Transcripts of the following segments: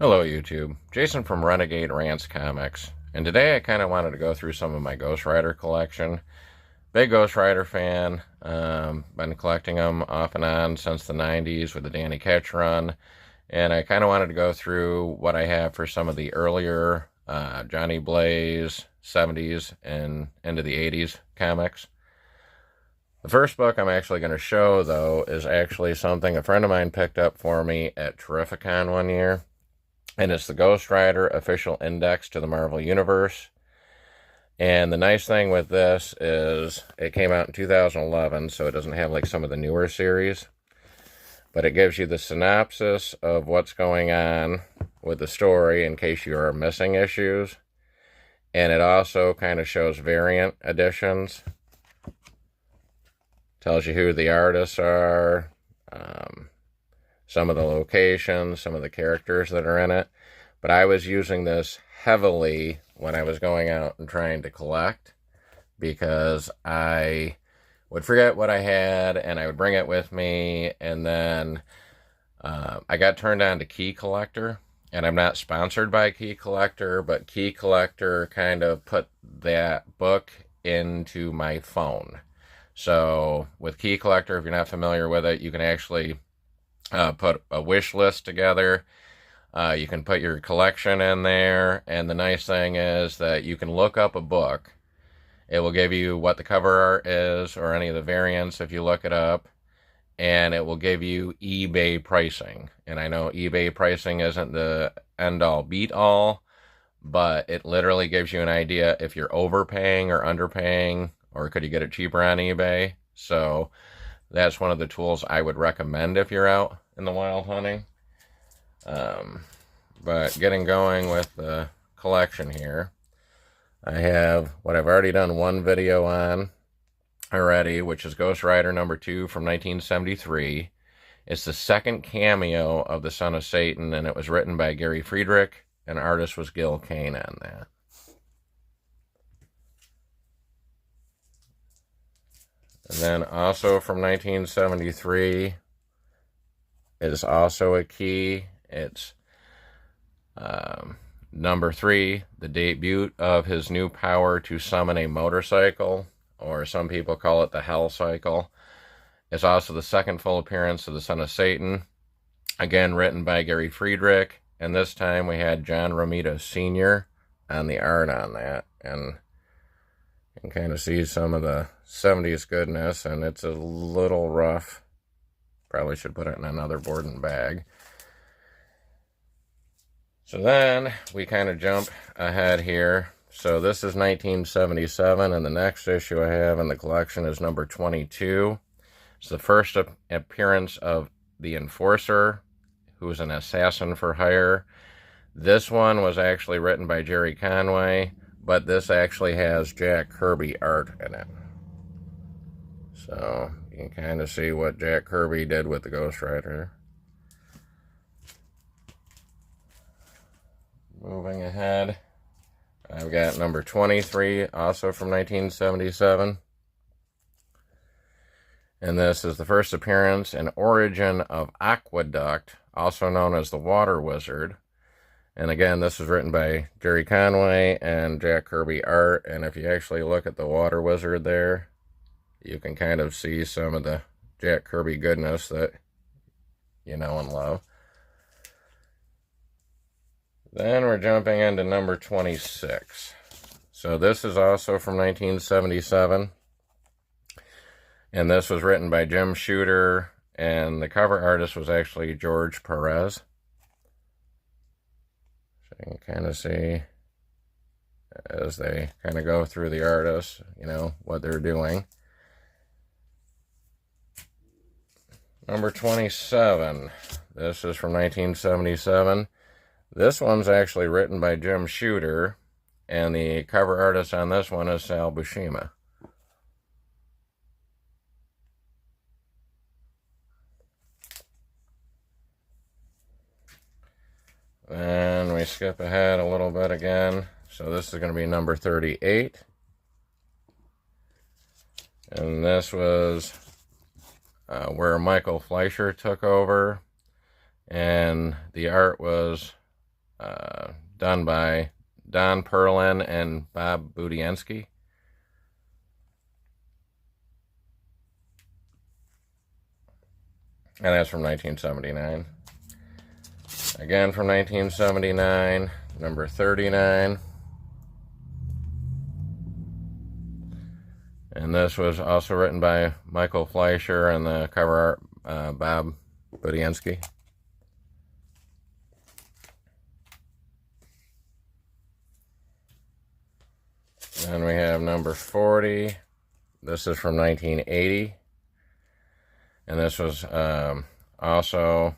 Hello YouTube, Jason from Renegade Rants Comics, and today I kind of wanted to go through some of my Ghost Rider collection. Big Ghost Rider fan, been collecting them off and on since the 90s with the Danny Ketch run, and I kind of wanted to go through what I have for some of the earlier Johnny Blaze 70s and into the 80s comics. The first book I'm actually going to show, though, is actually something a friend of mine picked up for me at Terrificon one year. And it's the Ghost Rider Official Index to the Marvel Universe. And the nice thing with this is it came out in 2011, so it doesn't have like some of the newer series. But it gives you the synopsis of what's going on with the story in case you are missing issues. And it also kind of shows variant editions. Tells you who the artists are, some of the locations, some of the characters that are in it. But I was using this heavily when I was going out and trying to collect, because I would forget what I had and I would bring it with me, and then I got turned on to Key Collector, and I'm not sponsored by Key Collector, but Key Collector kind of put that book into my phone. So with Key Collector, if you're not familiar with it, you can actually put a wish list together. You can put your collection in there, and the nice thing is that you can look up a book. It will give you what the cover art is, or any of the variants if you look it up, and it will give you eBay pricing. And I know eBay pricing isn't the end-all beat-all, but it literally gives you an idea if you're overpaying or underpaying, or could you get it cheaper on eBay. So that's one of the tools I would recommend if you're out in the wild hunting. But getting going with the collection here, I have what I've already done one video on already, which is Ghost Rider number 2 from 1973. It's the second cameo of the Son of Satan, and it was written by Gary Friedrich, and artist was Gil Kane on that. And then also from 1973 is also a key. It's number 3, the debut of his new power to summon a motorcycle, or some people call it the Hell Cycle. It's also the second full appearance of the Son of Satan, again written by Gary Friedrich, and this time we had John Romita Sr. on the art on that, and you can kind of see some of the 70s goodness, and it's a little rough. Probably should put it in another Borden bag. So then we kind of jump ahead here. So this is 1977, and the next issue I have in the collection is number 22. It's the first appearance of the Enforcer, who's an assassin for hire. This one was actually written by Jerry Conway, but this actually has Jack Kirby art in it. So you can kind of see what Jack Kirby did with the Ghost Rider. Moving ahead, I've got number 23, also from 1977. And this is the first appearance and origin of Aqueduct, also known as the Water Wizard. And again, this was written by Jerry Conway and Jack Kirby art. And if you actually look at the Water Wizard there, you can kind of see some of the Jack Kirby goodness that you know and love. Then we're jumping into number 26. So this is also from 1977. And this was written by Jim Shooter, and the cover artist was actually George Perez. So you can kind of see as they kind of go through the artists, you know, what they're doing. Number 27. This is from 1977. This one's actually written by Jim Shooter, and the cover artist on this one is Sal Buscema. Then we skip ahead a little bit again. So this is going to be number 38. And this was where Michael Fleischer took over, and the art was done by Don Perlin and Bob Budiansky. And that's from 1979. Again from 1979, number 39. And this was also written by Michael Fleischer and the cover art Bob Budiansky. Then we have number 40. This is from 1980. And this was also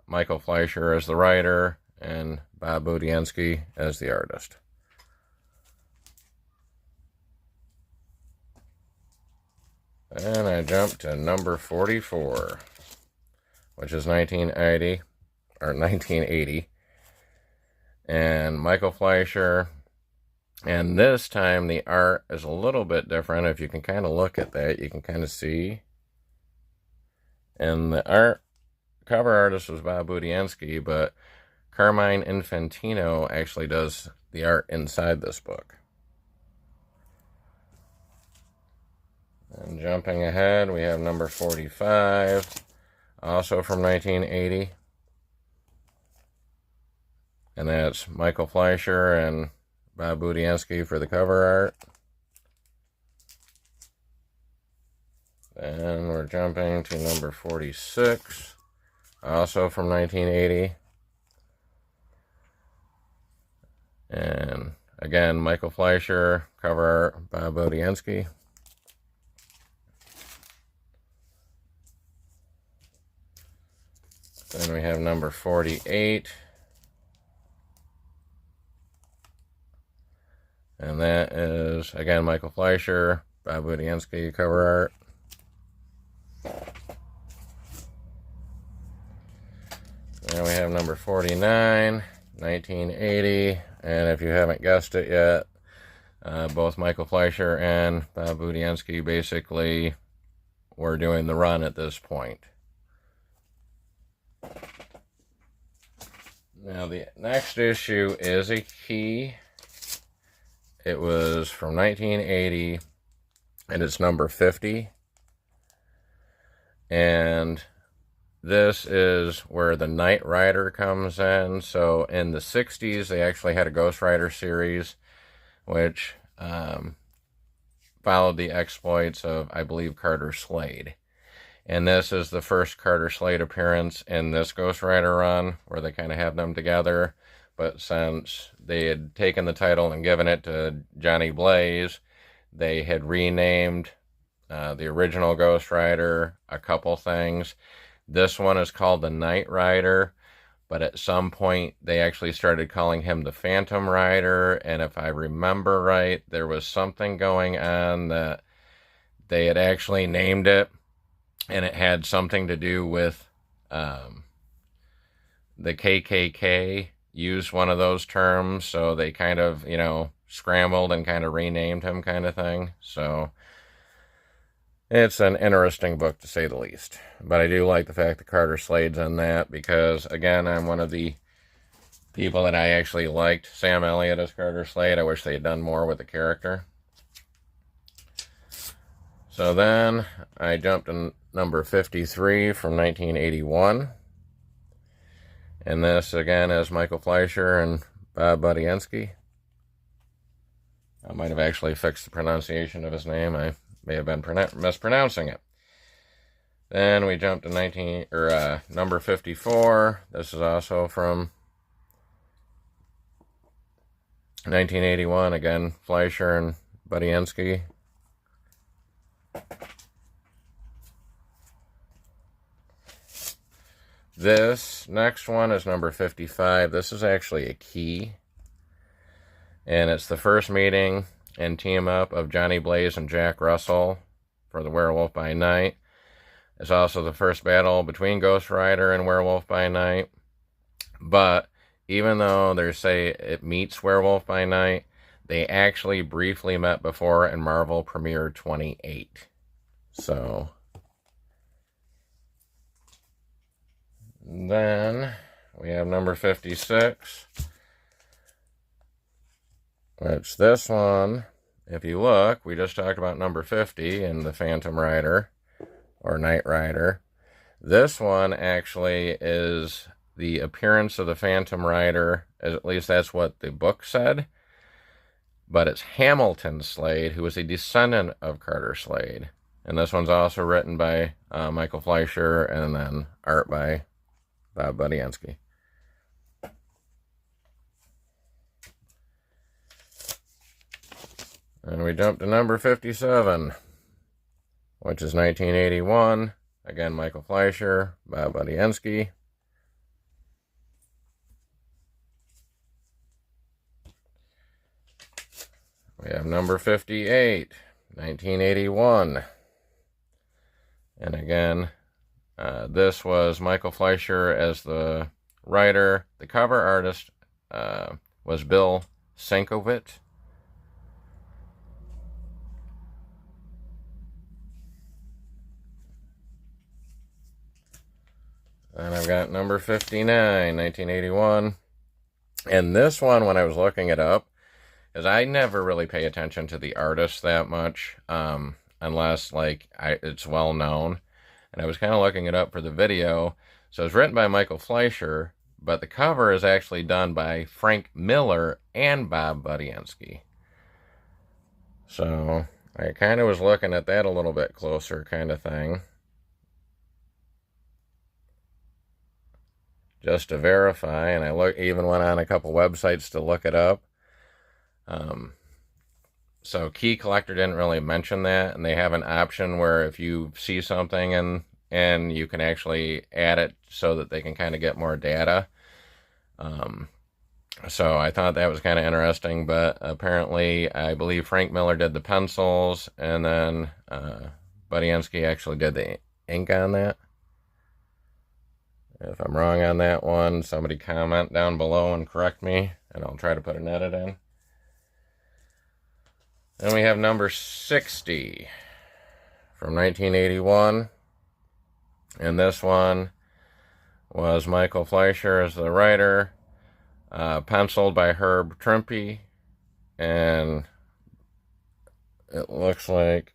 Michael Fleischer as the writer and Bob Budiansky as the artist. And I jumped to number 44, which is 1980, or 1980. And Michael Fleischer. And this time the art is a little bit different. If you can kind of look at that, you can kind of see. And the cover artist was Bob Budiansky, but Carmine Infantino actually does the art inside this book. And jumping ahead, we have number 45, also from 1980. And that's Michael Fleischer and Bob Budiansky for the cover art. And we're jumping to number 46, also from 1980. And again, Michael Fleischer, cover art, Bob Budiansky. Then we have number 48. And that is, again, Michael Fleischer, Bob Budiansky, cover art. Then we have number 49, 1980. And if you haven't guessed it yet, both Michael Fleischer and Bob Budiansky basically were doing the run at this point. Now the next issue is a key. It was from 1980, and it's number 50. And this is where the Knight Rider comes in. So in the 60s, they actually had a Ghost Rider series, which followed the exploits of, I believe, Carter Slade. And this is the first Carter Slade appearance in this Ghost Rider run, where they kind of have them together. But since they had taken the title and given it to Johnny Blaze, they had renamed the original Ghost Rider a couple things. This one is called the Knight Rider, but at some point they actually started calling him the Phantom Rider. And if I remember right, there was something going on that they had actually named it, and it had something to do with the KKK used one of those terms, so they kind of, scrambled and kind of renamed him kind of thing. So it's an interesting book to say the least. But I do like the fact that Carter Slade's in that because, again, I'm one of the people that I actually liked Sam Elliott as Carter Slade. I wish they had done more with the character. So then I jumped to number 53 from 1981. And this, again, is Michael Fleischer and Bob Budiansky. I might have actually fixed the pronunciation of his name. I may have been mispronouncing it. Then we jump to number 54. This is also from 1981. Again, Fleischer and Budiansky. This next one is number 55. This is actually a key. And it's the first meeting and team up of Johnny Blaze and Jack Russell for the Werewolf by Night. It's also the first battle between Ghost Rider and Werewolf by Night. But even though they say it meets Werewolf by Night, they actually briefly met before in Marvel Premiere 28. So then we have number 56. Which this one, if you look, we just talked about number 50 in the Phantom Rider or Knight Rider. This one actually is the appearance of the Phantom Rider, at least that's what the book said. But it's Hamilton Slade, who was a descendant of Carter Slade. And this one's also written by Michael Fleischer, and then art by Bob Budiansky. And we jump to number 57, which is 1981. Again, Michael Fleischer, Bob Budiansky. We have number 58, 1981. And again, this was Michael Fleischer as the writer. The cover artist was Bill Sienkiewicz. And I've got number 59, 1981. And this one, when I was looking it up, because I never really pay attention to the artist that much, unless it's well known. And I was kind of looking it up for the video. So it's written by Michael Fleischer, but the cover is actually done by Frank Miller and Bob Budiansky. So I kind of was looking at that a little bit closer, kind of thing, just to verify. And I even went on a couple websites to look it up. So Key Collector didn't really mention that, and they have an option where if you see something and you can actually add it so that they can kind of get more data. So I thought that was kind of interesting, but apparently I believe Frank Miller did the pencils, and then Budiansky actually did the ink on that. If I'm wrong on that one, somebody comment down below and correct me, and I'll try to put an edit in. Then we have number 60 from 1981. And this one was Michael Fleischer as the writer, penciled by Herb Trimpe. And it looks like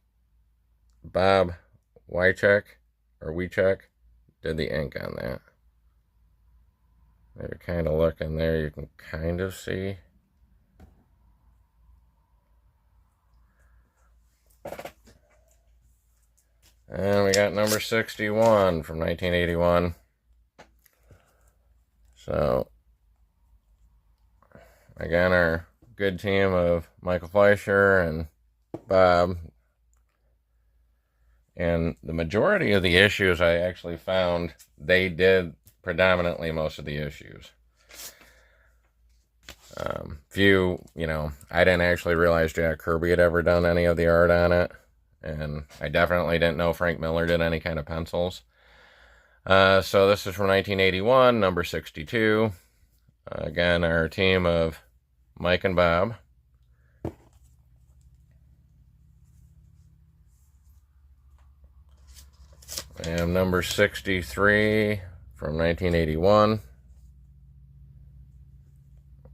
Bob Wiacek did the ink on that. If you kind of look in there, you can kind of see. And we got number 61 from 1981. So, again, our good team of Michael Fleischer and Bob. And the majority of the issues I actually found, they did predominantly most of the issues. I didn't actually realize Jack Kirby had ever done any of the art on it. And I definitely didn't know Frank Miller did any kind of pencils. So this is from 1981, number 62. Again, our team of Mike and Bob. And number 63 from 1981.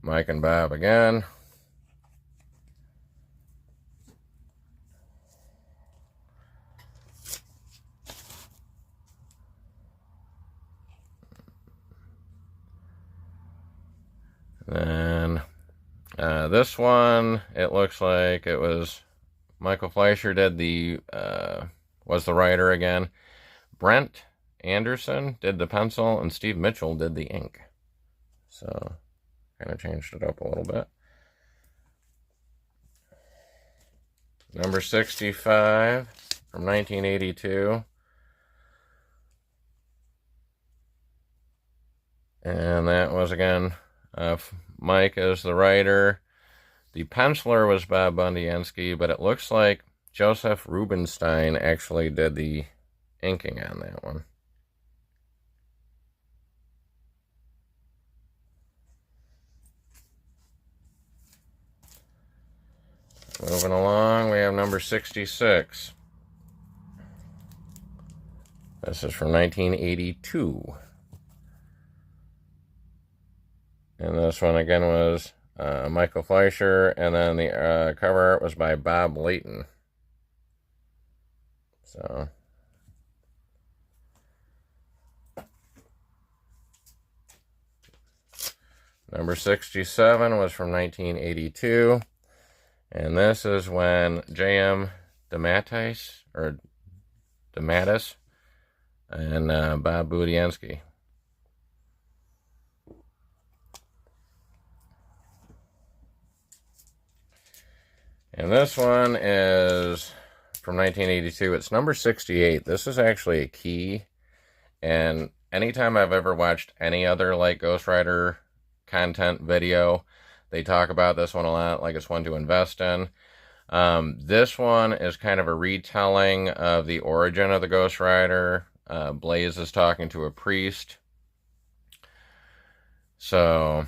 Mike and Bob again. And this one, it looks like it was Michael Fleischer was the writer again. Brent Anderson did the pencil, and Steve Mitchell did the ink. So, kind of changed it up a little bit. Number 65 from 1982. And that was, again, Mike as the writer. The penciler was Bob Budiansky, but it looks like Joseph Rubinstein actually did the inking on that one. Moving along, we have number 66. This is from 1982. And this one again was Michael Fleischer, and then the cover art was by Bob Layton. So, number 67 was from 1982, and this is when J.M. DeMatteis and Bob Budiansky. And this one is from 1982. It's number 68. This is actually a key. And anytime I've ever watched any other like Ghost Rider content video, they talk about this one a lot, like it's one to invest in. This one is kind of a retelling of the origin of the Ghost Rider. Blaze is talking to a priest. So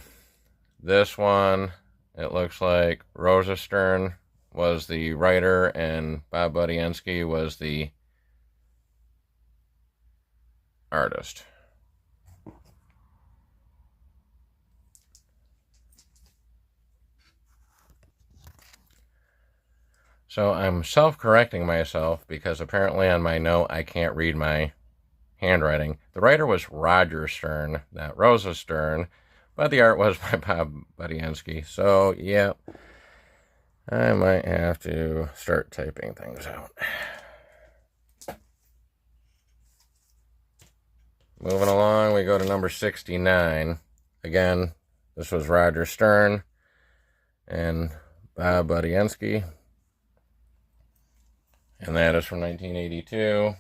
this one, it looks like Rosa Stern was the writer and Bob Budiansky was the artist. So I'm self-correcting myself because apparently on my note I can't read my handwriting. The writer was Roger Stern, not Rosa Stern, but the art was by Bob Budiansky. So, yeah, I might have to start typing things out. Moving along, we go to number 69. Again, this was Roger Stern and Bob Budiansky. And that is from 1982.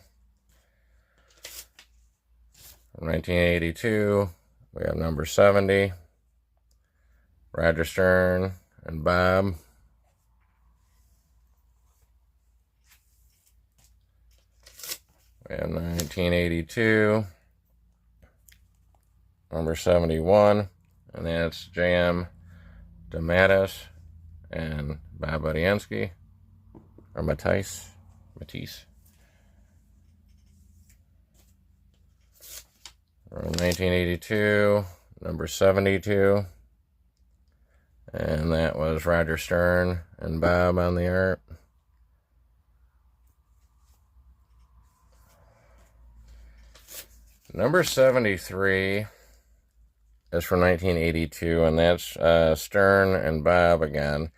From 1982, we have number 70. Roger Stern and Bob. We have 1982. Number 71. And that's J.M. DeMatteis and Bob Budiansky. Or Matisse. From 1982, number 72. And that was Roger Stern and Bob on the art. Number 73 is from 1982, and that's Stern and Bob again.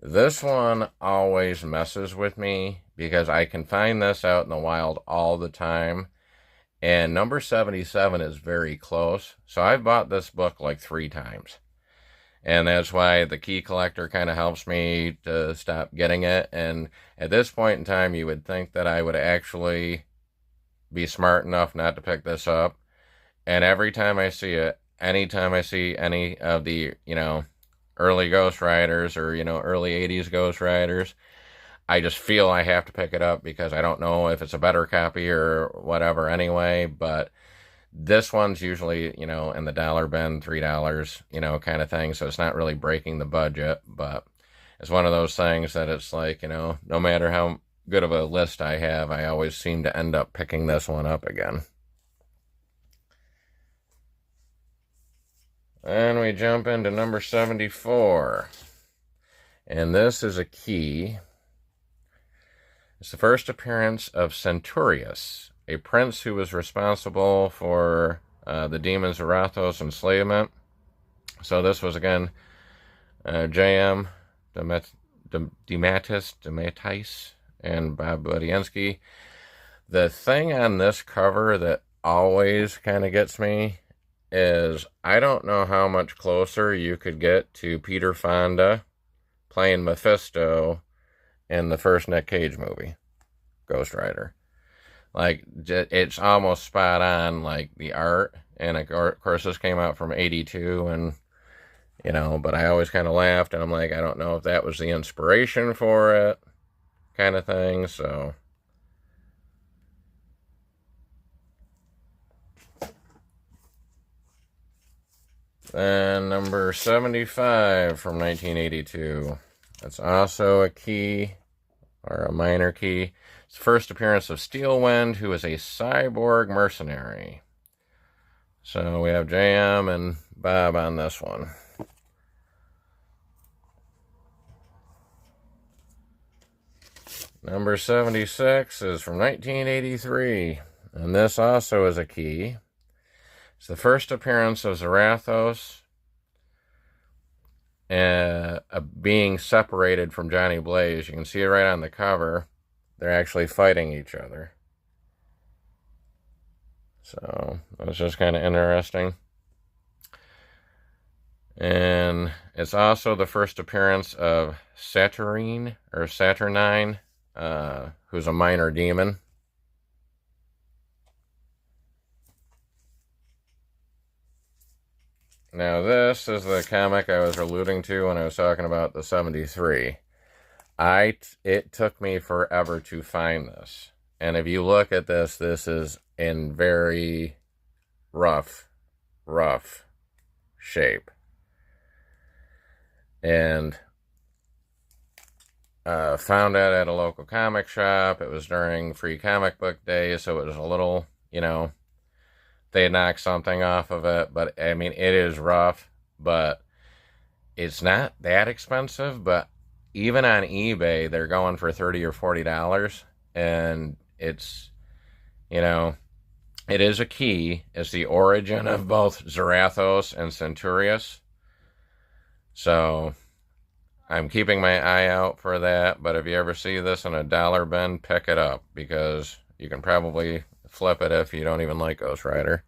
This one always messes with me because I can find this out in the wild all the time. And number 77 is very close. So I've bought this book like 3 times. And that's why the key collector kind of helps me to stop getting it. And at this point in time, you would think that I would actually be smart enough not to pick this up. And every time I see it, anytime I see any of the, early Ghost Riders or, early 80s Ghost Riders, I just feel I have to pick it up because I don't know if it's a better copy or whatever anyway, but this one's usually, in the dollar bin, $3, kind of thing, so it's not really breaking the budget, but it's one of those things that it's like, no matter how good of a list I have, I always seem to end up picking this one up again. And we jump into number 74. And this is a key. It's the first appearance of Centurius, a prince who was responsible for the Demon Zarathos enslavement. So this was, again, J.M. DeMatteis and Bob Budiansky. The thing on this cover that always kind of gets me is I don't know how much closer you could get to Peter Fonda playing Mephisto in the first Nick Cage movie, Ghost Rider. Like, it's almost spot on, like, the art. And, of course, this came out from 82, and, but I always kind of laughed, and I'm like, I don't know if that was the inspiration for it, kind of thing, so. Then number 75 from 1982. That's also a key, or a minor key. It's the first appearance of Steelwind, who is a cyborg mercenary. So we have JM and Bob on this one. Number 76 is from 1983, and this also is a key. It's the first appearance of Zarathos being separated from Johnny Blaze. You can see it right on the cover. They're actually fighting each other. So that's just kind of interesting. And it's also the first appearance of Saturnine, who's a minor demon. Now this is the comic I was alluding to when I was talking about the 73. It took me forever to find this. And if you look at this, this is in very rough shape. And found it at a local comic shop. It was during Free Comic Book Day, so it was a little, they knocked something off of it. But, I mean, it is rough, but it's not that expensive. But even on eBay, they're going for $30 or $40. And it's, it is a key. It's the origin of both Zarathos and Centurius. So I'm keeping my eye out for that, but if you ever see this in a dollar bin, pick it up, because you can probably flip it if you don't even like Ghost Rider.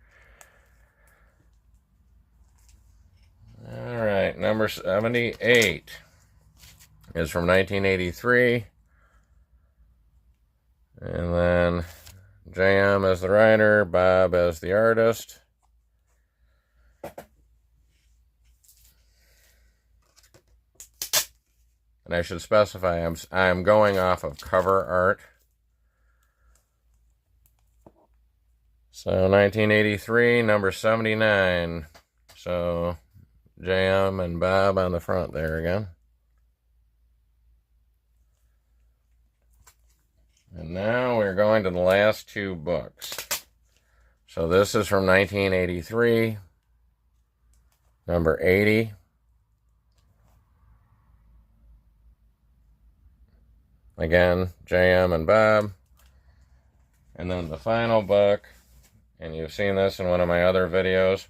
Alright, number 78 is from 1983. And then JM as the writer, Bob as the artist. And I should specify, I'm going off of cover art. So 1983, number 79. So JM and Bob on the front there again. And now we're going to the last two books. So this is from 1983, number 80. Again, JM and Bob. And then the final book, and you've seen this in one of my other videos.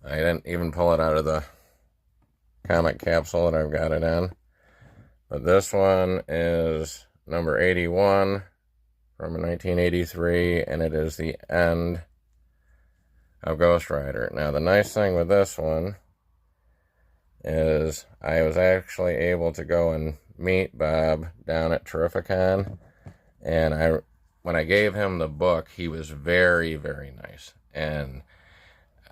I didn't even pull it out of the comic capsule that I've got it in. But this one is number 81 from 1983, and it is the end of Ghost Rider. Now, the nice thing with this one is I was actually able to go and meet Bob down at Terrificon, and when I gave him the book, he was very, very nice. And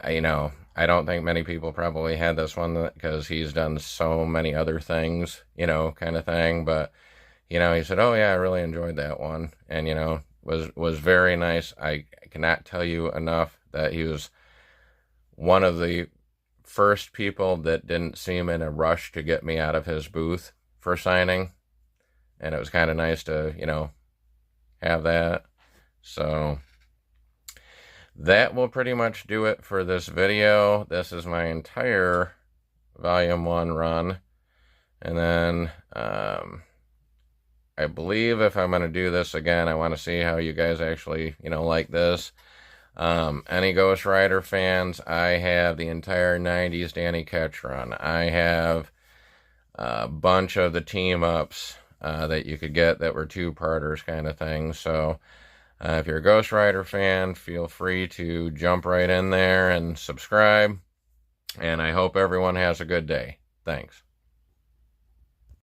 I don't think many people probably had this one because he's done so many other things, kind of thing. But he said, "Oh yeah, I really enjoyed that one," and was very nice. I cannot tell you enough that he was one of the first people that didn't seem in a rush to get me out of his booth for signing, and it was kind of nice to have that. So that will pretty much do it for this video. This is my entire volume 1 run, and then I believe if I'm going to do this again, I want to see how you guys actually like this. Any Ghost Rider fans, I have the entire 90s Danny Ketch run. I have a bunch of the team-ups that you could get that were two-parters kind of thing. So if you're a Ghost Rider fan, feel free to jump right in there and subscribe. And I hope everyone has a good day. Thanks.